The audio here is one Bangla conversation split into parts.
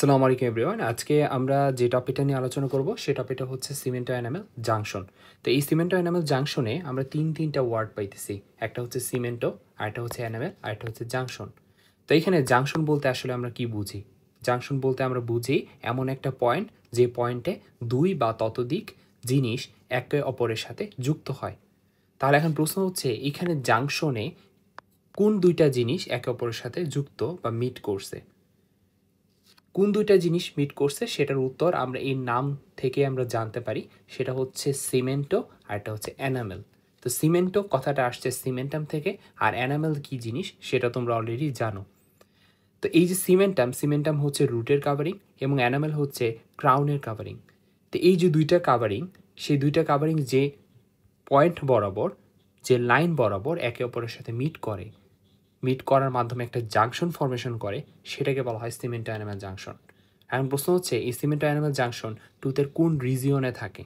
আসসালামু আলাইকুম এভরিওয়ান। আজকে আমরা যে টপিকটা নিয়ে আলোচনা করব সে টপিকটা হচ্ছে সিমেন্টো এনামেল জাংশন। তো এই সিমেন্টো এনামেল জাংশনে আমরা তিনটা ওয়ার্ড পাইতেছি। একটা হচ্ছে সিমেন্টো, আরেকটা হচ্ছে এনামেল, আরেকটা হচ্ছে জাংশন। তো এখানে জাংশন বলতে আসলে আমরা কি বুঝি? জাংশন বলতে আমরা বুঝি এমন একটা পয়েন্ট যে পয়েন্টে দুই বা ততোধিক জিনিস একে অপরের সাথে যুক্ত হয়। তাহলে এখন প্রশ্ন হচ্ছে এখানে জাংশনে কোন দুইটা জিনিস একে অপরের সাথে যুক্ত বা মিট করছে? কোন দুইটা জিনিস মিট করছে সেটার উত্তর আমরা এই নাম থেকে আমরা জানতে পারি। সেটা হচ্ছে সিমেন্টো আর এটা হচ্ছে এনামেল। তো সিমেন্টো কথাটা আসছে সিমেন্টাম থেকে, আর এনামেল কি জিনিস সেটা তোমরা অলরেডি জানো। তো এই যে সিমেন্টাম হচ্ছে রুটের কাভারিং এবং এনামেল হচ্ছে ক্রাউনের কাভারিং। তো এই যে দুইটা কাভারিং, সেই দুইটা কাভারিং যে পয়েন্ট বরাবর, যে লাইন বরাবর একে অপরের সাথে মিট করার মাধ্যমে একটা জাংশন ফর্মেশন করে, সেটাকে বলা হয় সিমেন্টো অ্যানিমাল জাংশন। এখন প্রশ্ন হচ্ছে এই সিমেন্টো অ্যানিমাল জাংশন টুথের কোন রিজিয়নে থাকে?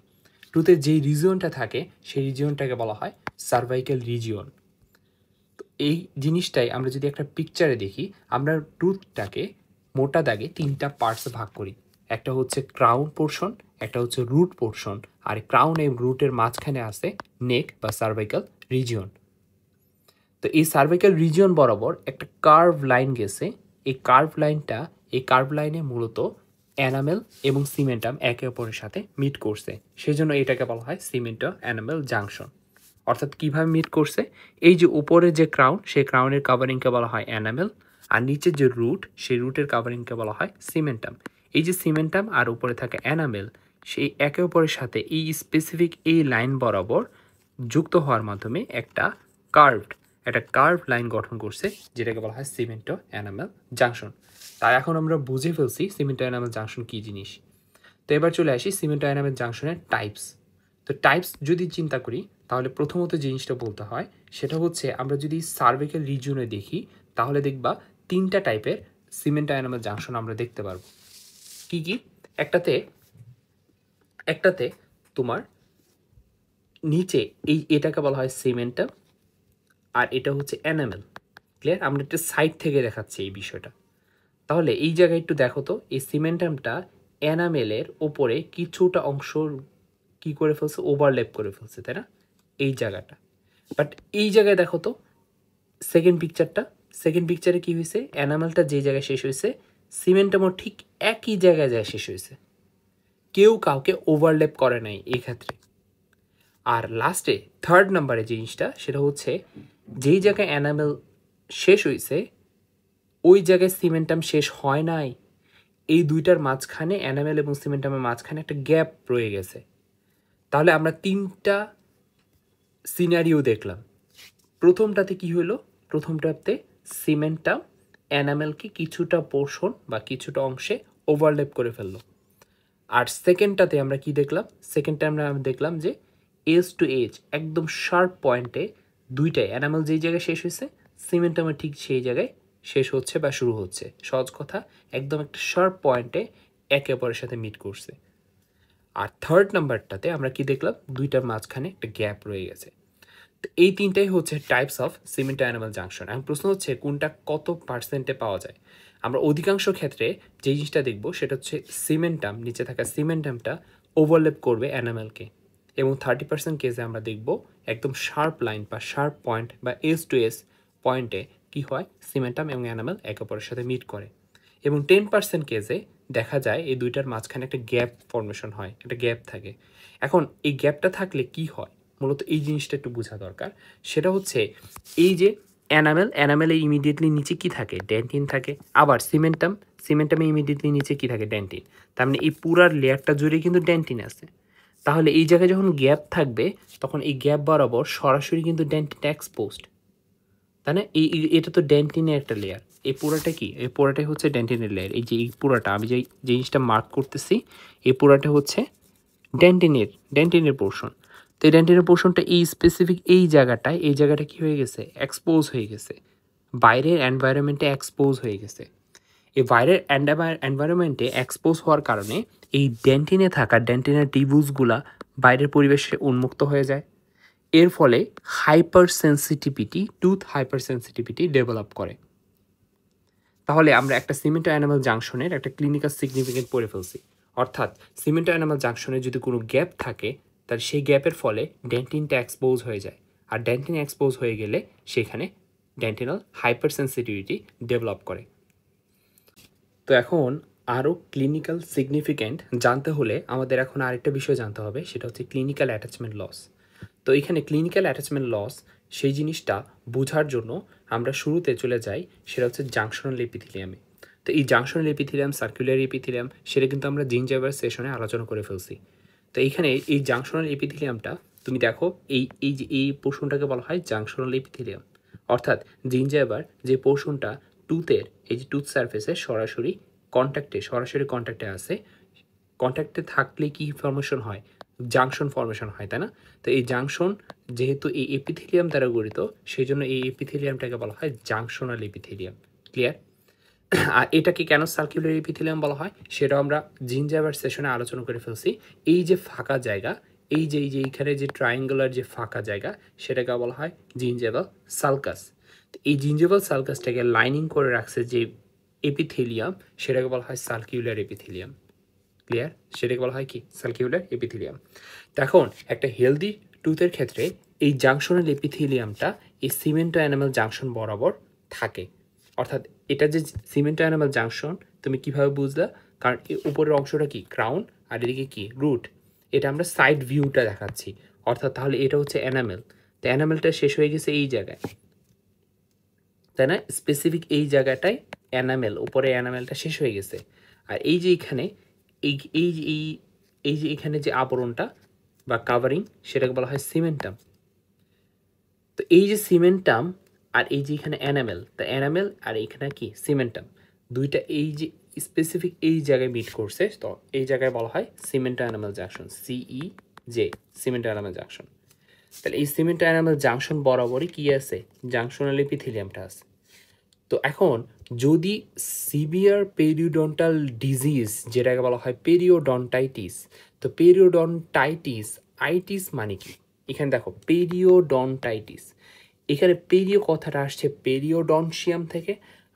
টুথের যেই রিজিয়নটা থাকে সেই রিজিয়নটাকে বলা হয় সার্ভাইকাল রিজিয়ন। তো এই জিনিসটাই আমরা যদি একটা পিকচারে দেখি, আমরা টুথটাকে মোটা দাগে তিনটা পার্টসে ভাগ করি। একটা হচ্ছে ক্রাউন পোর্শন, একটা হচ্ছে রুট পোর্শন, আর ক্রাউন এবং রুটের মাঝখানে আছে নেক বা সার্ভাইকাল রিজিয়ন। তো এই সার্ভাইকাল রিজিয়ন বরাবর একটা কার্ভ লাইন গেছে। এই কার্ভ লাইনে মূলত এনামেল এবং সিমেন্টাম একে অপরের সাথে মিট করছে, সেজন্য এটাকে বলা হয় সিমেন্টো এনামেল জাংশন। অর্থাৎ কিভাবে মিট করছে? এই যে উপরে যে ক্রাউন, সেই ক্রাউনের কাভারিংকে বলা হয় এনামেল, আর নিচের যে রুট, সেই রুটের কাভারিংকে বলা হয় সিমেন্টাম। এই যে সিমেন্টাম আর উপরে থাকে এনামেল, সেই একে অপরের সাথে এই স্পেসিফিক এই লাইন বরাবর যুক্ত হওয়ার মাধ্যমে একটা কার্ভ লাইন গঠন করছে, যেটাকে বলা হয় সিমেন্টো এনামেল জাংশন। তাই এখন আমরা বুঝে ফেলছি সিমেন্টো এনামেল জাংশন কী জিনিস। তো এবার চলে আসি সিমেন্টো এনামেল জাংশনের টাইপস। তো টাইপস যদি চিন্তা করি, তাহলে প্রথমত জিনিসটা বলতে হয় সেটা হচ্ছে আমরা যদি সার্ভিক্যাল রিজিয়নে দেখি, তাহলে দেখবা তিনটা টাইপের সিমেন্টো এনামেল জাংশন আমরা দেখতে পারবো। কি কি? একটাতে তোমার নিচে এটাকে বলা হয় সিমেন্টাম, আর এটা হচ্ছে এনামেল। ক্লিয়ার? আমরা একটা সাইড থেকে দেখাচ্ছি এই বিষয়টা। তাহলে এই জায়গায় একটু দেখো তো, এই সিমেন্টামটা এনামেলের ওপরে কিছুটা অংশ কি করে ফেলছে, ওভারল্যাপ করে ফেলছে, তাই না? এই জায়গাটা। বাট এই জায়গায় দেখো তো সেকেন্ড পিকচারে কি হয়েছে, এনামেলটা যে জায়গায় শেষ হয়েছে, সিমেন্টামও ঠিক একই জায়গায় যায় শেষ হয়েছে। কেউ কাউকে ওভারল্যাপ করে নাই এই ক্ষেত্রে। আর লাস্টে থার্ড নাম্বারে জিনিসটা সেটা হচ্ছে যেই জায়গায় এনামেল শেষ হয়েছে ওই জায়গায় সিমেন্টাম শেষ হয় নাই। এই দুইটার মাঝখানে, এনামেল এবং সিমেন্টামের মাঝখানে একটা গ্যাপ রয়ে গেছে। তাহলে আমরা তিনটা সিনারিও দেখলাম। প্রথমটাতে কি হলো? প্রথমটাতে সিমেন্টাম এনামেলকে কিছুটা পোর্শন বা কিছুটা অংশে ওভারল্যাপ করে ফেললো। আর সেকেন্ডটাতে আমরা কি দেখলাম? আমরা দেখলাম যে এজ টু এজ একদম শার্প পয়েন্টে দুইটাই, এনামেল যেই জায়গায় শেষ হয়েছে, সিমেন্টামের ঠিক সেই জায়গায় শেষ হচ্ছে বা শুরু হচ্ছে। সহজ কথা, একদম একটা শার্প পয়েন্টে একে অপরের সাথে মিট করছে। আর থার্ড নাম্বারটাতে আমরা কি দেখলাম? দুইটার মাঝখানে একটা গ্যাপ রয়ে গেছে। তো এই তিনটাই হচ্ছে টাইপস অফ সিমেন্টো অ্যানিমাল জাংশন। এখন প্রশ্ন হচ্ছে কোনটা কত পার্সেন্টে পাওয়া যায়? আমরা অধিকাংশ ক্ষেত্রে যে জিনিসটা দেখব সেটা হচ্ছে সিমেন্টাম, নিচে থাকা সিমেন্টামটা ওভারল্যাপ করবে অ্যানিমালকে, এবং 30% কেসে আমরা দেখব একদম শার্প লাইন বা শার্প পয়েন্ট বা এস টু এস পয়েন্টে কি হয়, সিমেন্টাম এবং অ্যানিমাল একে অপরের সাথে মিট করে। এবং 10% কেসে দেখা যায় এই দুইটার মাঝখানে একটা গ্যাপ ফর্মেশন হয়, একটা গ্যাপ থাকে। এখন এই গ্যাপটা থাকলে কি হয়, মূলত এই জিনিসটা একটু বোঝা দরকার। সেটা হচ্ছে এই যে এনামেলে ইমিডিয়েটলি নিচে কি থাকে? ডেন্টিন থাকে। আবার সিমেন্টামে ইমিডিয়েটলি নিচে কি থাকে? ডেন্টিন। তার মানে এই পুরার লেয়ারটা জুড়ে কিন্তু ডেন্টিন আছে। তাহলে এই জায়গায় যখন গ্যাপ থাকবে, তখন এই গ্যাপ বরাবর সরাসরি কিন্তু ডেন্টিনটা এক্সপোজড, তাই না? এটা তো ডেন্টিনের একটা লেয়ার। এই পুরাটা কি? এই পুরাটাই হচ্ছে ডেন্টিনের লেয়ার। এই যে এই পুরাটা আমি যে জিনিসটা মার্ক করতেছি, এই পুরাটা হচ্ছে ডেন্টিনের পোর্শন। তো এই ডেন্টিনের পোর্শনটা এই স্পেসিফিক এই জায়গাটা কি হয়ে গেছে? এক্সপোজ হয়ে গেছে, বাইরের এনভায়রনমেন্টে এক্সপোজ হয়ে গেছে। এই বাইরের এনভায়রনমেন্টে এক্সপোজ হওয়ার কারণে এই ডেন্টিনের টিবিউসগুলা বাইরের পরিবেশে উন্মুক্ত হয়ে যায়। এর ফলে টুথ হাইপার সেন্সিটিভিটি ডেভেলপ করে। তাহলে আমরা একটা সিমেন্টো অ্যানিমাল জাংশনের একটা ক্লিনিক্যাল সিগনিফিকেন্ট পড়ে ফেলছি। অর্থাৎ সিমেন্টো অ্যানিমাল জাংশনে যদি কোনো গ্যাপ থাকে তাহলে সেই গ্যাপের ফলে ডেন্টিনটা এক্সপোজ হয়ে যায়, আর ডেন্টিন এক্সপোজ হয়ে গেলে সেখানে ডেন্টিনাল হাইপার সেন্সিটিভিটি ডেভেলপ করে। তো এখন আরও ক্লিনিক্যাল সিগনিফিকেন্ট জানতে হলে আমাদের এখন আরেকটা বিষয় জানতে হবে, সেটা হচ্ছে ক্লিনিক্যাল অ্যাটাচমেন্ট লস। তো এখানে ক্লিনিক্যাল অ্যাটাচমেন্ট লস সেই জিনিসটা বোঝার জন্য আমরা শুরুতে চলে যাই, সেটা হচ্ছে জাংশনাল এপিথেলিয়ামে। তো এই জাংশনাল এপিথেলিয়াম, সার্কুলার এপিথেলিয়াম, সেটা কিন্তু আমরা জিঞ্জাইভার সেশনে আলোচনা করে ফেলছি। তো এইখানে এই জাংশনাল এপিথেলিয়ামটা তুমি দেখো, এই পোর্শনটাকে বলা হয় জাংশনাল এপিথেলিয়াম। অর্থাৎ জিঞ্জাইভার যে পোর্শনটা টুথের এই যে টুথ সারফেসে সরাসরি কন্ট্যাক্টে আছে, কন্ট্যাক্টে থাকলে কি ফর্মেশন হয়? জাংশন ফর্মেশন হয়, তাই না? তো এই জাংশন যেহেতু এই এপিথেলিয়াম দ্বারা গঠিত, সেই জন্য এই এপিথেলিয়ামটাকে বলা হয় জাংশনাল এপিথেলিয়াম। ক্লিয়ার? আর এটাকে কেন সার্কুলার এপিথেলিয়াম বলা হয় সেটাও আমরা জিঞ্জাইভার সেশনে আলোচনা করে ফেলছি। এই যে ফাঁকা জায়গা, এই যে এইখানে যে ট্রায়াঙ্গুলার যে ফাঁকা জায়গা, সেটাকে বলা হয় জিঞ্জাইভাল সালকাস। তো এই জিঞ্জাইভাল সালকাসটাকে লাইনিং করে রাখছে যে এপিথেলিয়াম, সেটাকে বলা হয় সার্কুলার এপিথেলিয়াম। ক্লিয়ার? সেটাকে বলা হয় কি? Circular epithelium. তো এখন একটা হেলদি টুথের ক্ষেত্রে এই জাংশনাল এপিথেলিয়ামটা এই সিমেন্টো অ্যানিমাল জাংশন বরাবর থাকে। অর্থাৎ এটা যে সিমেন্টো অ্যানিমাল জাংশন, তুমি কিভাবে বুঝলা? কারণ উপরের অংশটা কি? ক্রাউন, আর এদিকে কি? রুট। এটা আমরা সাইড ভিউটা দেখাচ্ছি। অর্থাৎ তাহলে এটা হচ্ছে অ্যানামেল। তো অ্যানামেলটা শেষ হয়ে গেছে এই জায়গায়, তাই না? স্পেসিফিক এই জায়গাটায় অ্যানামেল, উপরে অ্যানামেলটা শেষ হয়ে গেছে। আর এই যে এখানে এই এই যে এই যে এখানে যে আবরণটা বা কাভারিং, সেটাকে বলা হয় সিমেন্টাম। তো এই যে সিমেন্টাম আর এই যে এখানে অ্যানামেল, তা অ্যানামেল আর এখানে কি? সিমেন্টাম, দুইটা এই যে স্পেসিফিক এই জায়গায় মিট করছে, তো এই জায়গায় বলা হয় cemento enamel junction, CEJ, cemento enamel junction. তাহলে এই সিমেন্টো অ্যানামেল জাংশন বরাবরই কি আছে? জাংশনাল এপিথেলিয়ামটা আছে। তো এখন যদি সিভিয়ার পেরিওডন্টাল ডিজিজ, যেটাকে বলা হয় পেরিওডন্টাইটিস, তো পেরিওডন্টাইটিস, আইটিস মানে কি? এখানে দেখো পেরিওডন্টাইটিস, এখানে পেরিও কথাটা আসছে পেরিওডনশিয়াম থেকে,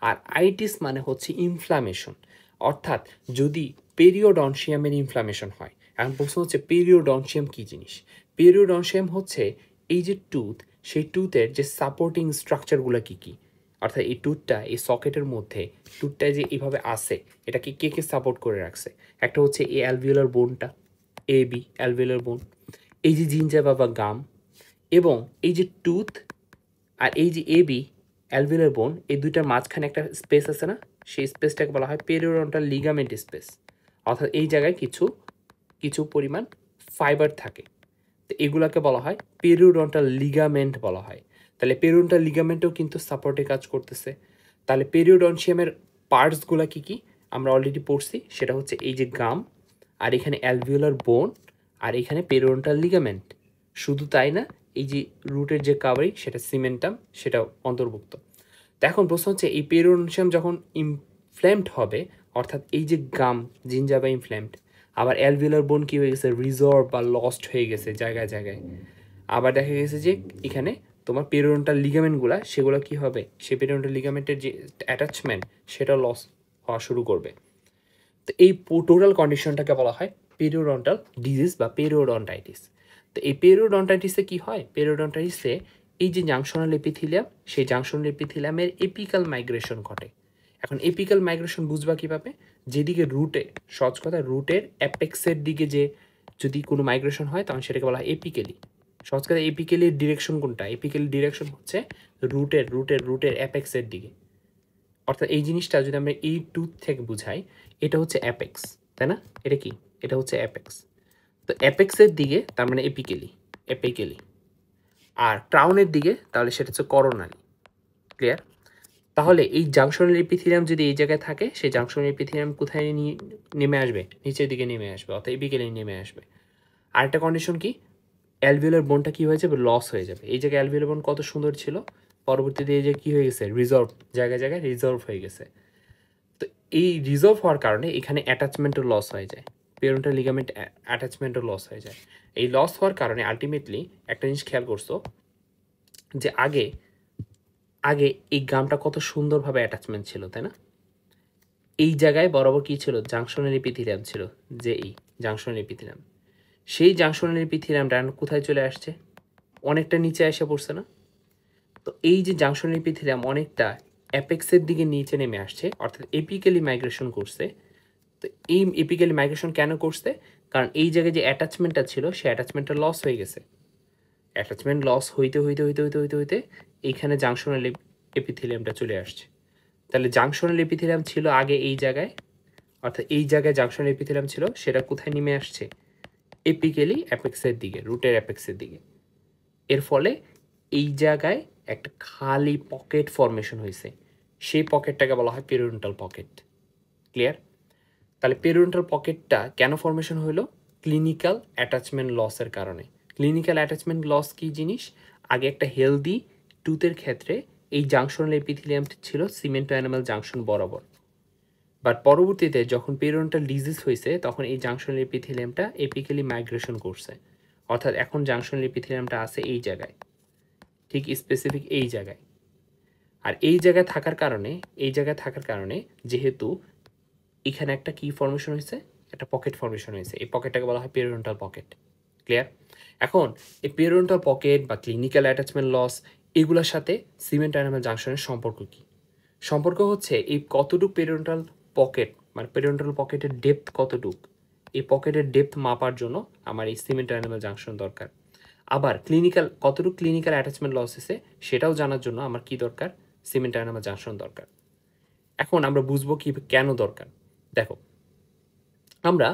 আর আইটিস মানে হচ্ছে ইনফ্লামেশন। অর্থাৎ যদি পেরিওডনশিয়ামের ইনফ্লামেশন হয়, এখন প্রশ্ন হচ্ছে পেরিওডনশিয়াম কী জিনিস? পেরিওডনশিয়াম হচ্ছে এই যে টুথ, সেই টুথের যে সাপোর্টিং স্ট্রাকচারগুলো কী কী? অর্থাৎ এই টুথটা, এই সকেটের মধ্যে টুথটা যে এইভাবে আসে, এটাকে কে কে সাপোর্ট করে রাখছে? একটা হচ্ছে এই অ্যালভিওলার বোনটা, AB অ্যালভিওলার বোন, এই যে জিঞ্জাইভা বা গাম, এবং এই যে টুথ আর এই যে AB অ্যালভিওলার বোন, এই দুইটার মাঝখানে একটা স্পেস আছে না, সেই স্পেসটাকে বলা হয় পেরিওডন্টাল লিগামেন্ট স্পেস। অর্থাৎ এই জায়গায় কিছু পরিমাণ ফাইবার থাকে, তো এগুলাকে বলা হয় পেরিওডন্টাল লিগামেন্ট বলা হয়। তাহলে পেরিওডন্টাল লিগামেন্টও কিন্তু সাপোর্টে কাজ করতেছে। তাহলে পেরিওডনশিয়ামের পার্টসগুলো কি কি আমরা অলরেডি পড়ছি, সেটা হচ্ছে এই যে গাম, আর এখানে অ্যালভিওলার বোন, আর এখানে পেরিওডন্টাল লিগামেন্ট। শুধু তাই না, এই যে রুটের যে কাভারিং, সেটা সিমেন্টাম, সেটা অন্তর্ভুক্ত। তো এখন প্রশ্ন হচ্ছে এই পেরিওডনশিয়াম যখন ইনফ্ল্যামড হবে, অর্থাৎ এই যে গাম জিঞ্জাইভা ইনফ্ল্যামড, আবার অ্যালভিওলার বোন কী হয়ে গেছে? রিজর্ভ বা লস্ট হয়ে গেছে জায়গায় জায়গায়। আবার দেখা গেছে যে এখানে তোমার পেরিওডন্টাল লিগামেন্টগুলো, সেগুলো কী হবে? সে পেরিওডন্টাল লিগামেন্টের যে অ্যাটাচমেন্ট, সেটা লস হওয়া শুরু করবে। তো এই টোটাল কন্ডিশনটাকে বলা হয় পেরিওডন্টাল ডিজিজ বা পেরিওডন্টাইটিস। তো এই পেরিওডন্টাইটিসে কি হয়? পেরিওডন্টাইটিসে এই যে জাংশনাল এপিথেলিয়াম, সেই জাংশনাল এপিথেলিয়ামের এপিক্যাল মাইগ্রেশন ঘটে। এখন এপিক্যাল মাইগ্রেশন বুঝবা কীভাবে? যেদিকে রুটে, সহজ কথা, রুটের অ্যাপেক্সের দিকে যে যদি কোনো মাইগ্রেশন হয়, তখন সেটাকে বলা হয় এপিক্যালি। সহজ কথা, এপিক্যালির ডিরেকশন কোনটা? এপিক্যালির ডিরেকশন হচ্ছে রুটের অ্যাপেক্সের দিকে। অর্থাৎ এই জিনিসটা যদি আমরা এই টুথ থেকে বুঝাই, এটা হচ্ছে অ্যাপেক্স, তাই না? এটা কি? এটা হচ্ছে অ্যাপেক্স। তো অ্যাপেক্সের দিকে তার মানে এপিক্যালি, আর ক্রাউনের দিকে তাহলে সেটা হচ্ছে করোনারি। ক্লিয়ার? তাহলে এই জাংশনাল এপিথেলিয়াম যদি এই জায়গায় থাকে, সেই জাংশনাল এপিথেলিয়াম কোথায় নেমে আসবে? নিচের দিকে নেমে আসবে, অর্থাৎ এপিক্যালি নেমে আসবে। আরেকটা কন্ডিশন কি? অ্যালভিওলার বোনটা কী হয়ে যাবে? লস হয়ে যাবে। এই জায়গায় অ্যালভিওলার বোন কত সুন্দর ছিল, পরবর্তীতে এই যে কী হয়ে গেছে? রিজর্ভ, জায়গায় জায়গায় রিজর্ভ হয়ে গেছে। তো এই রিজর্ভ হওয়ার কারণে এখানে অ্যাটাচমেন্টও লস হয়ে যায়, পেরিওডন্টাল লিগামেন্ট অ্যাটাচমেন্টও লস হয়ে যায়। এই লস হওয়ার কারণে আলটিমেটলি একটা জিনিস খেয়াল করছো যে আগে এই গামটা কত সুন্দরভাবে অ্যাটাচমেন্ট ছিল, তাই না? এই জায়গায় বরাবর কী ছিল, জাংশনাল এপিথেলিয়াম ছিল, যে এই জাংশনাল এপিথেলিয়াম। সেই জাংশনাল এপিথেলিয়ামটা কোথায় চলে আসছে, অনেকটা নিচে এসে পড়ছে না? তো এই যে জাংশনাল এপিথেলিয়াম অনেকটা অ্যাপেক্সের দিকে নিচে নেমে আসছে, অর্থাৎ এপিক্যালি মাইগ্রেশন করছে। তো এই এপিক্যালি মাইগ্রেশন কেন করছে, কারণ এই জায়গায় যে অ্যাটাচমেন্টটা ছিল সে অ্যাটাচমেন্টটা লস হয়ে গেছে। অ্যাটাচমেন্ট লস হইতে হইতে হইতে হইতে হইতে হইতে এইখানে জাংশনাল এপিথেলিয়ামটা চলে আসছে। তাহলে জাংশনাল এপিথেলিয়াম ছিল আগে এই জায়গায়, অর্থাৎ এই জায়গায় জাংশনাল এপিথেলিয়াম ছিল, সেটা কোথায় নেমে আসছে, এপিক্যালি অ্যাপেক্সের দিকে, রুটের অ্যাপেক্সের দিকে। এর ফলে এই জায়গায় একটা খালি পকেট ফরমেশন হয়েছে, সেই পকেটটাকে বলা হয় পেরিওডন্টাল পকেট। ক্লিয়ার? তাহলে পেরিওডন্টাল পকেটটা কেন ফরমেশন হলো, ক্লিনিক্যাল অ্যাটাচমেন্ট লসের কারণে। ক্লিনিক্যাল অ্যাটাচমেন্ট লস কী জিনিস, আগে একটা হেলদি টুথের ক্ষেত্রে এই জাংশনাল এপিথেলিয়ামটি ছিল সিমেন্টো অ্যানিমাল জাংশন বরাবর, বাট পরবর্তীতে যখন পেরিওডন্টাল ডিজিজ হয়েছে তখন এই জাংশনাল এপিথেলিয়ামটা এপিক্যালি মাইগ্রেশন করছে, অর্থাৎ এখন জাংশনাল এপিথেলিয়ামটা আছে এই জায়গায়, ঠিক স্পেসিফিক এই জায়গায়। আর এই জায়গায় থাকার কারণে যেহেতু এখানে একটা কি ফর্মেশন হয়েছে, একটা পকেট ফর্মেশন হয়েছে, এই পকেটটাকে বলা হয় পেরিওডন্টাল পকেট। ক্লিয়ার? এখন এই পেরিওডন্টাল পকেট বা ক্লিনিক্যাল অ্যাটাচমেন্ট লস এগুলোর সাথে সিমেন্ট অ্যানিমাল জাংশনের সম্পর্ক কি? সম্পর্ক হচ্ছে এই কতটুক পেরিওডন্টাল পকেট, মানে পেরিওডন্টাল পকেটের ডেপথ কতটুক, এই পকেটের ডেপথ মাপার জন্য আমার এই সিমেন্ট অ্যানিমাল জাংশন দরকার। আবার কতটুকু ক্লিনিক্যাল অ্যাটাচমেন্ট লস হয়েছে সেটাও জানার জন্য আমার কি দরকার, সিমেন্ট অ্যানিমাল জাংশন দরকার। এখন আমরা বুঝবো কি কেন দরকার। দেখো, আমরা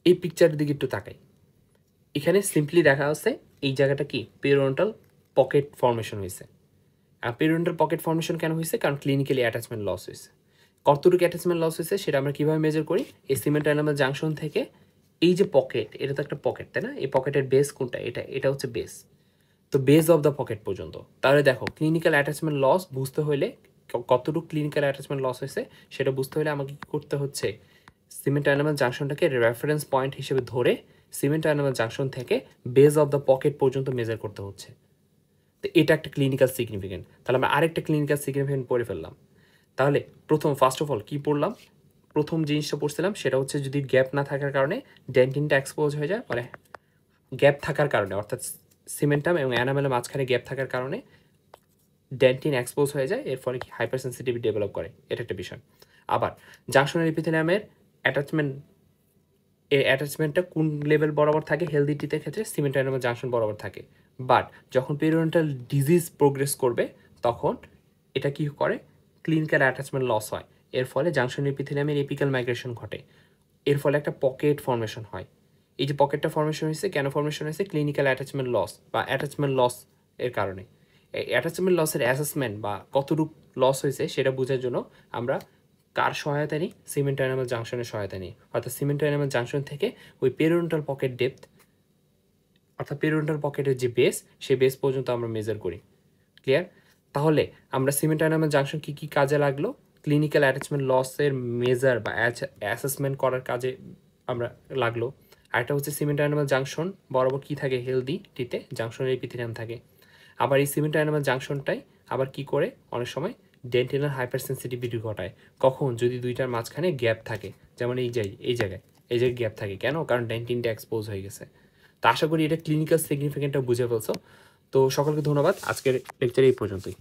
এই পিকচারের দিকে একটু তাকাই। এখানে সিম্পলি দেখা আছে এই জায়গাটা কি পেরিওডন্টাল পকেট ফর্মেশন হয়েছে। আর পেরিওডন্টাল পকেট ফর্মেশন কেন হয়েছে, কারণ ক্লিনিক্যালি অ্যাটাচমেন্ট লস হয়েছে। কতটুকু অ্যাটাচমেন্ট লস হয়েছে সেটা আমরা কীভাবে মেজার করি, এই সিমেন্ট অ্যানিমাল জাংশন থেকে এই যে পকেট, এটা তো একটা পকেট তাই না, এই পকেটের বেস কোনটা, এটা হচ্ছে বেস, তো বেস অফ দ্য পকেট পর্যন্ত। তাহলে দেখো ক্লিনিক্যাল অ্যাটাচমেন্ট লস বুঝতে হলে, কতটুকু ক্লিনিক্যাল অ্যাটাচমেন্ট লস হয়েছে সেটা বুঝতে হলে আমাকে কী করতে হচ্ছে, সিমেন্ট অ্যানিমাল জাংশনটাকে রেফারেন্স পয়েন্ট হিসেবে ধরে সিমেন্ট অ্যানিমাল জাংশন থেকে বেস অফ দ্য পকেট পর্যন্ত মেজার করতে হচ্ছে। তো এটা একটা ক্লিনিক্যাল সিগনিফিকেন্ট। তাহলে আমরা আরেকটা ক্লিনিক্যাল সিগনিফিকেন্ট পড়ে ফেললাম। তাহলে ফার্স্ট অফ অল কী পড়লাম, প্রথম জিনিসটা পড়ছিলাম সেটা হচ্ছে যদি গ্যাপ না থাকার কারণে ডেন্টিনটা এক্সপোজ হয়ে যায়, মানে গ্যাপ থাকার কারণে, অর্থাৎ সিমেন্টাম এবং অ্যানামেলের মাঝখানে গ্যাপ থাকার কারণে ডেন্টিন এক্সপোজ হয়ে যায়, এর ফলে কি হাইপার সেন্সিটিভিটি ডেভেলপ করে, এটা একটা বিষয়। আবার জাংশনাল এপিথেলিয়ামের অ্যাটাচমেন্টটা কোন লেভেল বরাবর থাকে, হেলদি টিথের ক্ষেত্রে সিমেন্ট অ্যানিমাল জাংশন বরাবর থাকে, বাট যখন পেরিওডন্টাল ডিজিজ প্রোগ্রেস করবে তখন এটা কি করে, ক্লিনিক্যাল অ্যাটাচমেন্ট লস হয়, এর ফলে জাংশন এপিথেলিয়ামের এপিক্যাল মাইগ্রেশন ঘটে, এর ফলে একটা পকেট ফর্মেশন হয়। এই যে পকেটটা ফর্মেশন হয়েছে, কেন ফর্মেশন হয়েছে, ক্লিনিক্যাল অ্যাটাচমেন্ট লস বা অ্যাটাচমেন্ট লস এর কারণে। এই অ্যাটাচমেন্ট লসের অ্যাসেসমেন্ট বা কতটুকু লস হয়েছে সেটা বোঝার জন্য আমরা কার সহায়তা নিই, সিমেন্ট অ্যানিমাল জাংশনের সহায়তা নিই, অর্থাৎ সিমেন্ট অ্যানিমাল জাংশন থেকে ওই পেরিওডন্টাল পকেট ডেপথ, অর্থাৎ পেরিওডন্টাল পকেটের যে বেস, সেই বেস পর্যন্ত আমরা মেজার করি। ক্লিয়ার? তাহলে আমরা সিমেন্ট অ্যানিমাল জাংশন কী কী কাজে লাগলো, ক্লিনিক্যাল অ্যাটাচমেন্ট লসের মেজার বা অ্যাসেসমেন্ট করার কাজে আমরা লাগলো। আরেকটা হচ্ছে সিমেন্ট অ্যানিমাল জাংশন বরাবর কী থাকে, হেলদি টিতে জাংশনের এপিথেলিয়াম থাকে। আবার এই সিমেন্ট অ্যানিমাল জাংশনটাই আবার কি করে, অনেক সময় ডেন্টিনাল হাইপার সেন্সিটিভিটি ঘটায়, কখন, যদি দুইটার মাঝখানে গ্যাপ থাকে, যেমন এই জায়গায় গ্যাপ থাকে। কেন? কারণ ডেন্টিনটা এক্সপোজ হয়ে গেছে। তো আশা করি এটা ক্লিনিক্যাল সিগনিফিকেন্টটা বুঝে ফেলছো। তো সকলকে ধন্যবাদ, আজকের লেকচারে এই পর্যন্তই।